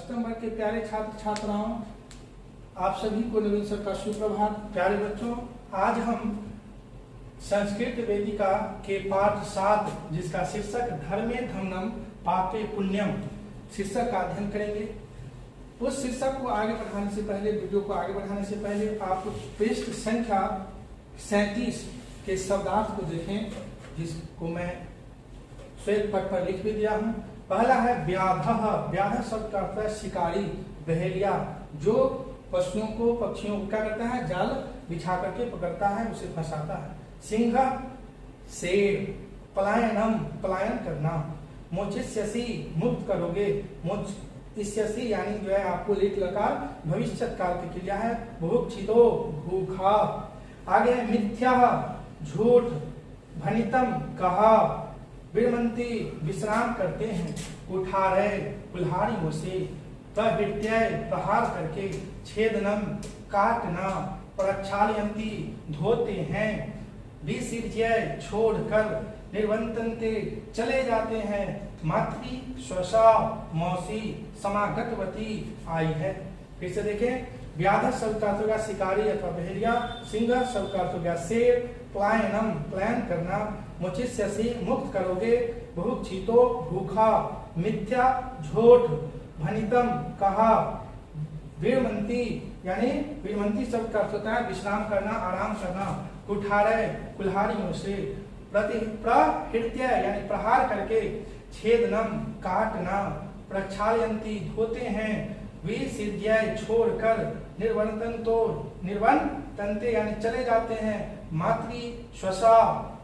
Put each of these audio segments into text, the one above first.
अष्टम वर्ग के प्यारे छात्र छात्राओं, आप सभी को नवीन सर का सुप्रभात। प्यारे बच्चों, आज हम संस्कृत वेदिका के पाठ 7 जिसका शीर्षक धर्मे धम्मम पापे पुण्यम शीर्षक का अध्ययन करेंगे। उस शीर्षक को आगे बढ़ाने से पहले, वीडियो को आगे बढ़ाने से पहले आप पृष्ठ संख्या 37 के शब्दार्थ को देखें, जिसको मैं श्वेत पट पर लिख भी दिया हूँ। पहला है व्याधः। व्याधः शब्द का अर्थ है शिकारी, बहेलिया, जो पशुओं को, पक्षियों को क्या करता है, जाल बिछा करके पकड़ता है, उसे फंसाता है। सिंह, शेर। पलायनम, पलायन करना। मोचिष्यसि, मुक्त करोगे। मोचिष्यसि यानी जो है आपको लेट लकार भविष्य काल की क्रिया है। बुभुक्षितो, भूखा। आगे है मिथ्या, झूठ। भनितम, कहा। विरमंती, विश्राम करते हैं। कुठारे, कुल्हाड़ियों से। प्रहृत्यय, प्रहार करके। छेदनम, काटना। प्रक्षालयन्ति, धोते हैं। विसर्ज्य, छोड़कर। निर्वंतन्ते, चले जाते हैं। मातृ, स्वसा, मौसी। समागतवती, आई है। फिर से देखें, व्याध शब्द का अर्थ होगा शिकारी अथवा बहेलिया। सिंह शब्द का अर्थ हो गया शेर। प्लायनम, प्लान करना। मुचिष्यसि, मुक्त करोगे। बुभुक्षितो, भूखा। मिथ्या, झूठ। भनितम, कहा। विरमंती यानी विरमंती शब्द का अर्थ होता है विश्राम करना, आराम करना। कुठारय, कुल्हाड़ियों से। प्रहृत्य यानी प्रहार करके। छेदनम, काटना। प्रक्षालयन्ति, धोते हैं। विसर्ज्य, छोड़कर। निर्वंतन्ते यानी चले जाते हैं। मातृ, स्वसा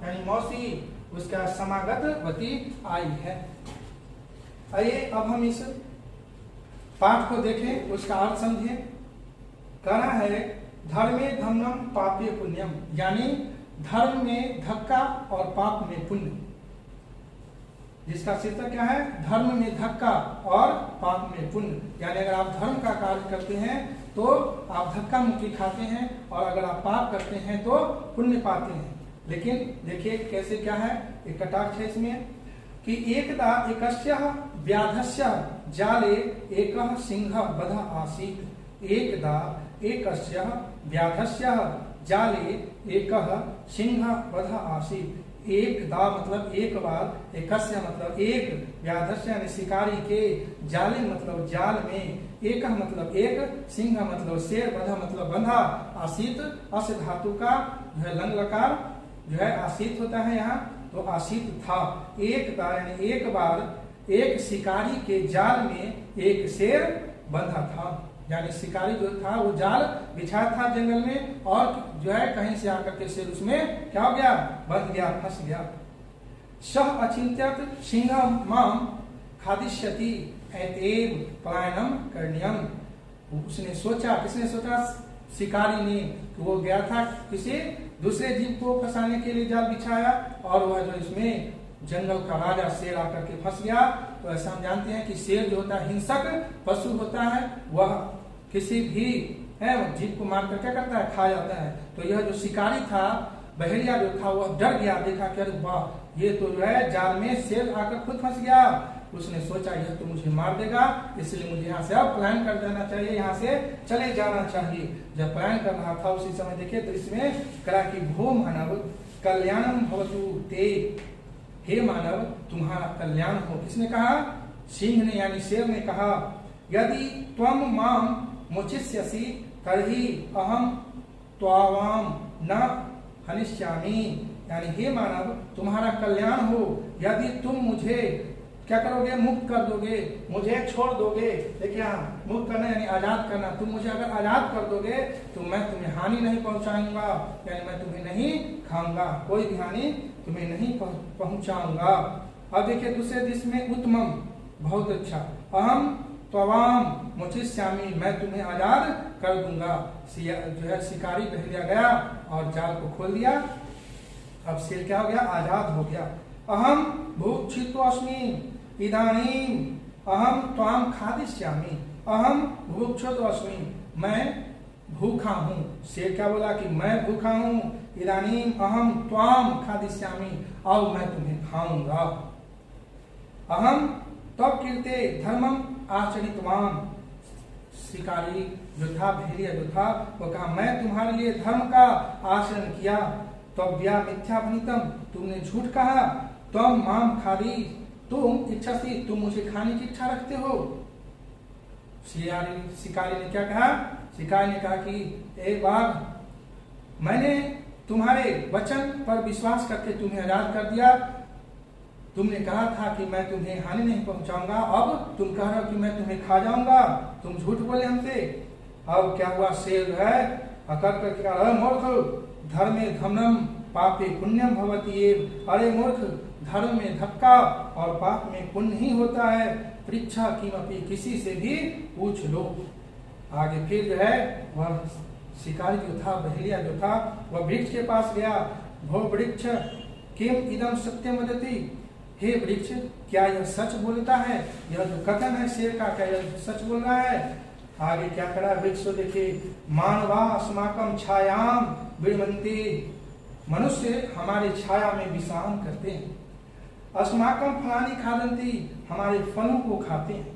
यानी मौसी, उसका समागतवती आई है। आइए अब हम इस पाठ को देखें, उसका अर्थ समझें। कहना है धर्मे धम्मम पापे पुण्यम, यानी धर्म में धक्का और पाप में पुण्य। जिसका शीर्षक क्या है, धर्म में धक्का और पाप में पुण्य। यानी अगर आप धर्म का कार्य करते हैं तो आप धक्का मुक्की खाते हैं, और अगर आप पाप करते हैं तो पुण्य पाते हैं। लेकिन देखिए कैसे क्या है, एक कटाक्ष है इसमें कि एकदा एकस्य व्याधस्य जाले एकः सिंह बध आसीत्। एकदा एकस्य व्याधस्य जाले एकः सिंह बध आसीत्। एकदा मतलब एक बार, एकस्य मतलब एक, व्याधस्य यानी शिकारी के, जाले मतलब जाल में, एक मतलब एक, सिंह मतलब शेर, बध मतलब बंधा, आसीत अस्य धातु का जो है लंग लकार जो है आसीत होता है यहाँ, तो आसीत था। एक था यानी एक बार एक शिकारी के जाल में एक शेर बंधा था। यानी शिकारी जो था वो जाल बिछाया था जंगल में, और जो है कहीं से आकर के शेर उसमें क्या हो गया, बंध गया, फंस गया। सह अचिंत्यत सिंह माम खादिष्यति एतएव पलायनम करणीयम। उसने सोचा, किसने सोचा, शिकारी ने, कि वो गया था किसी दूसरे जीव को फंसाने के लिए जाल बिछाया, और वह जो इसमें जंगल का राजा शेर आकर के फंस गया। तो ऐसा हम जानते हैं कि शेर जो होता है हिंसक पशु होता है, वह किसी भी जीव को मार कर क्या करता है, खा जाता है। तो यह जो शिकारी था, बहेलिया जो था, वह डर गया, देखा कि अरे वाह, ये तो जो है जाल में शेर आकर खुद फंस गया। उसने सोचा यह तो मुझे मार देगा, इसलिए मुझे यहाँ से अब प्लान कर देना चाहिए, यहाँ से चले जाना चाहिए। जब प्लान कर रहा था उसी समय देखिए दृश्य में करा कि भो मानव कल्याणम भवतु ते, हे मानव तुम्हारा कल्याण हो। किसने कहा, सिंह ने यानी शेर ने कहा। यदि त्वम माम मोचिष्यसि तर्हि अहम त्वावाम न हनिष्यामि, यानी हे मानव तुम्हारा कल्याण हो, यदि तुम मुझे क्या करोगे, मुक्त कर दोगे, मुझे छोड़ दोगे। देखिए यहाँ मुक्त करना यानी आजाद करना। तुम मुझे अगर आजाद कर दोगे तो मैं तुम्हें हानि नहीं पहुंचाऊंगा, यानी मैं तुम्हें नहीं खाऊंगा, कोई भी हानि तुम्हें नहीं पहुंचाऊंगा। अब देखिए दूसरे दिश में उत्तमम, बहुत अच्छा। अहम त्वाम मोचिष्यामि, मैं तुम्हें आजाद कर दूंगा। जो है शिकारी बहेलिया गया और जाल को खोल दिया। अब शेर क्या हो गया, आजाद हो गया। अहम भुभुक्षितोऽस्मि इदानीम अहम त्वाम खादिष्यामि। अहम भुभुक्षितोऽस्मि, मैं भूखा हूँ। शेर क्या बोला कि मैं भूखा हूँ। इदानीम अहम त्वाम खादिष्यामि, अब मैं तुम्हें खाऊंगा। अहम तब कीर्ते धर्मम आचरितवान। शिकारी जो था, भेड़िया जो था, वो कहा मैं तुम्हारे लिए धर्म का आचरण किया, तो व्या मिथ्या भनितम, तुमने झूठ कहा। तुम माम खादी, तुम इच्छा से, तुम मुझे खाने की इच्छा रखते हो। शिकारी ने क्या कहा? शिकारी ने कहा कि ए बाघ, मैंने तुम्हारे वचन पर विश्वास करके तुम्हें आजाद कर दिया। तुमने कहा था कि मैं तुम्हें हानि नहीं पहुंचाऊंगा, अब तुम कह रहे हो कि मैं तुम्हें खा जाऊंगा। तुम झूठ बोले हमसे। अब क्या हुआ? शेर जो है अकड़ कर कहा, मूर्ख, धर्मे धर्मम पापे पुण्यम भवति। अरे मूर्ख, धर्म में धक्का और पाप में पुण्य ही होता है। परीक्षा कीमती, किसी से भी पूछ लो। आगे फिर जो है वह शिकारी जो था, बहेलिया जो था, वह वृक्ष के पास गया। भो वृक्ष किम इदम सत्यम वदति, हे वृक्ष, क्या यह सच बोलता है? यह जो कथन है शेर का, क्या यह सच बोल रहा है? आगे क्या करा वृक्ष? देखिए, मानवा अस्माकम छायाम विरमन्ति, मनुष्य हमारे छाया में विश्राम करते हैं। अस्माकम फलानी खादंती, हमारे फलों को खाते हैं।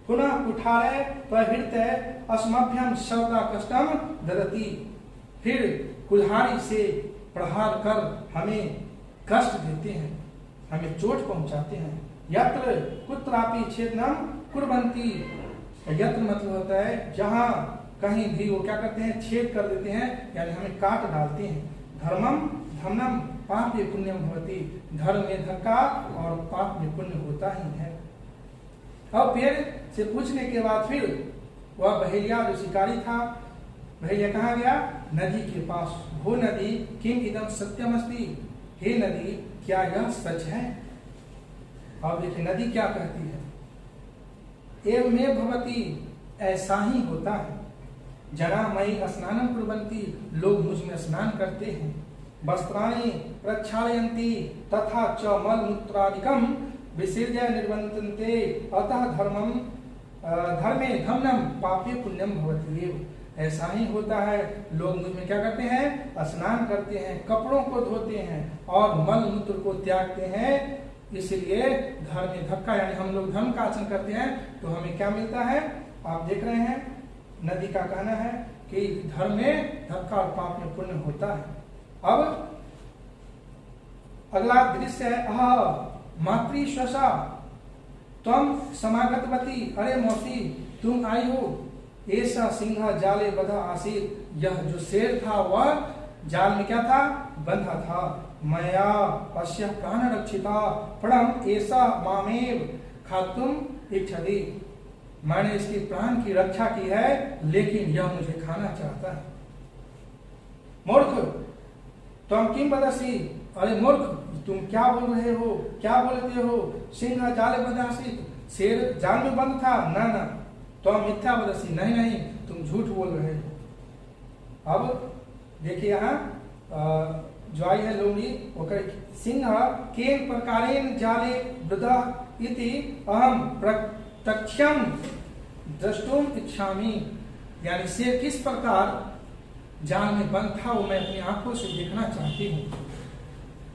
पुनः कुठारे प्रहृतय अस्मभ्यम शब्दा कष्टम ददति, फिर कुल्हाड़ी से प्रहार कर हमें कष्ट देते हैं, हमें चोट पहुंचाते हैं। यत्र कुत्रापि छेदनम कुर्वन्ति, यत्र मतलब होता है जहां कहीं भी वो क्या करते हैं? छेद कर देते हैं, यानी हमें काट डालते हैं। धर्मम धमनम पाप पुण्यम भवति, धर्म में धक्का और पाप में पुण्य होता ही है। अब फिर से पूछने के बाद फिर वह बहेलिया जो शिकारी था, बहेलिया कहाँ गया? नदी के पास। हो नदी किम इदम सत्यम अस्ति, हे नदी, क्या यह सच है? अब देखिए नदी क्या कहती है? एवमेव भवति, ऐसा ही होता है। जना मई स्नानम कुर्वन्ति, लोग मुझ में स्नान करते हैं। वस्त्राणि प्रक्षालयन्ति तथा च मल मूत्रादिकम विसर्ज्य निर्वन्तन्ते, अतः धर्मे धम्नम पापे पुण्यम भवति। ऐसा ही होता है, लोग मुझ में क्या करते हैं? स्नान करते हैं, कपड़ों को धोते हैं और मल मूत्र को त्यागते हैं। इसलिए धर्म में धक्का, यानी हम लोग धर्म का आचरण करते हैं तो हमें क्या मिलता है? आप देख रहे हैं नदी का कहना है कि धर्म में धक्का और पाप में पुण्य होता है। अब अगला दृश्य है, मातृ स्वसा तम समागतवती, अरे मौसी तुम आई हो। ऐसा सिंह जाले बधा आसीत, यह जो शेर था वह जाल में क्या था? बंधा था। मया पश्य प्राण रक्षिता परम ऐसा मामेव खातुम इच्छति, मैंने इसकी प्राण की रक्षा की है, लेकिन यह मुझे खाना चाहता है। मूर्ख तुम किम बदसी, अरे मूर्ख, तुम क्या बोल रहे हो? क्या बोलते हो? सिंह जाले बदासी, शेर जाल में बंद था। ना ना, तुम मिथ्या बदसी, नहीं नहीं, तुम झूठ बोल रहे हो। अब देखिए यहाँ जो आई है लोमड़ी, सिंह केन प्रकारेण जाले वृदा इति अहम प्रत्यक्षम द्रष्टुम इच्छामि, यानी शेर किस प्रकार जाल में बंद था वो मैं अपनी आंखों से देखना चाहती हूँ।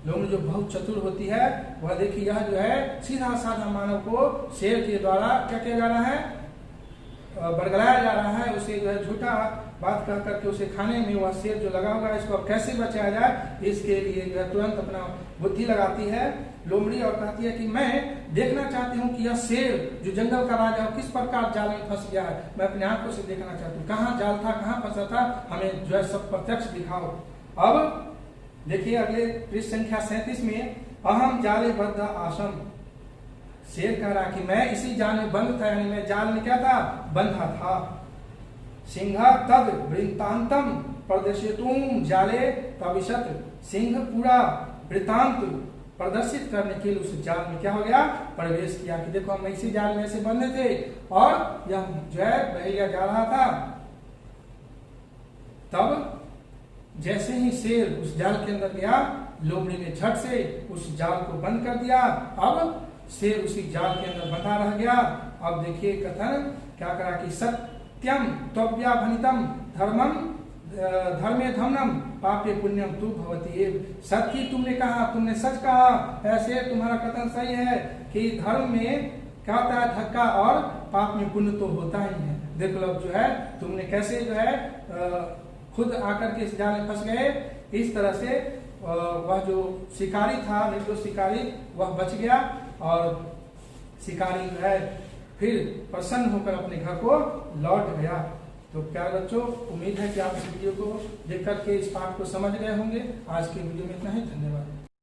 लोमड़ी जो बहुत चतुर होती है वह देखिए, यह जो है सीधा साधा मानव को शेर के द्वारा क्या किया जा रहा है? बरगलाया जा रहा है। उसे जो है झूठा बात कह करके उसे खाने में वह शेर जो लगा हुआ है, इसको अब कैसे बचाया जाए, इसके लिए जो है तुरंत अपना बुद्धि लगाती है लोमड़ी और कहती है कि मैं देखना चाहती हूँ कि यह शेर जो जंगल का राजा किस प्रकार जाल में फंस गया है। मैं अपने आंखों से देखना चाहती हूँ, कहाँ जाल था, कहाँ फंसा था, हमें जो है सब प्रत्यक्ष दिखाओ। अब देखिए अगले पृष्ठ संख्या 37 में, अहम जाले बद्ध आसम, शेर कह रहा कि मैं इसी जाल में बंद था, यानी मैं जाल में क्या था? बंधा था। सिंह तद वृत्तांतम प्रदर्शितुम जाले प्रविशत, सिंह पूरा वृत्तांत प्रदर्शित करने के लिए उस जाल में क्या हो गया? प्रवेश किया कि देखो हम इसी जाल में ऐसे बंधे थे और यह जो है बहेलिया जा रहा था। तब जैसे ही शेर उस जाल के अंदर गया, लोमड़ी ने झट से उस जाल को बंद कर दिया। अब शेर उसी जाल के अंदर बंधा रह गया। अब देखिए कथन क्या करा कि सत्यम त्वया भनितम धर्मम धर्मे धमनम पापे पुण्यम तु भवति, सत्य तुमने कहा, तुमने सच कहा। ऐसे तुम्हारा कथन सही है कि धर्म में क्या होता है? धक्का और पाप में पुण्य तो होता ही है। देख लो जो है तुमने कैसे जो है खुद आकर के इस जाल में फंस गए। इस तरह से वह जो शिकारी था, निर्दोष शिकारी, वह बच गया और शिकारी जो है फिर प्रसन्न होकर अपने घर को लौट गया। तो प्यारे बच्चों, उम्मीद है कि आप इस वीडियो को देख करके इस पाठ को समझ गए होंगे। आज के वीडियो में इतना ही, धन्यवाद।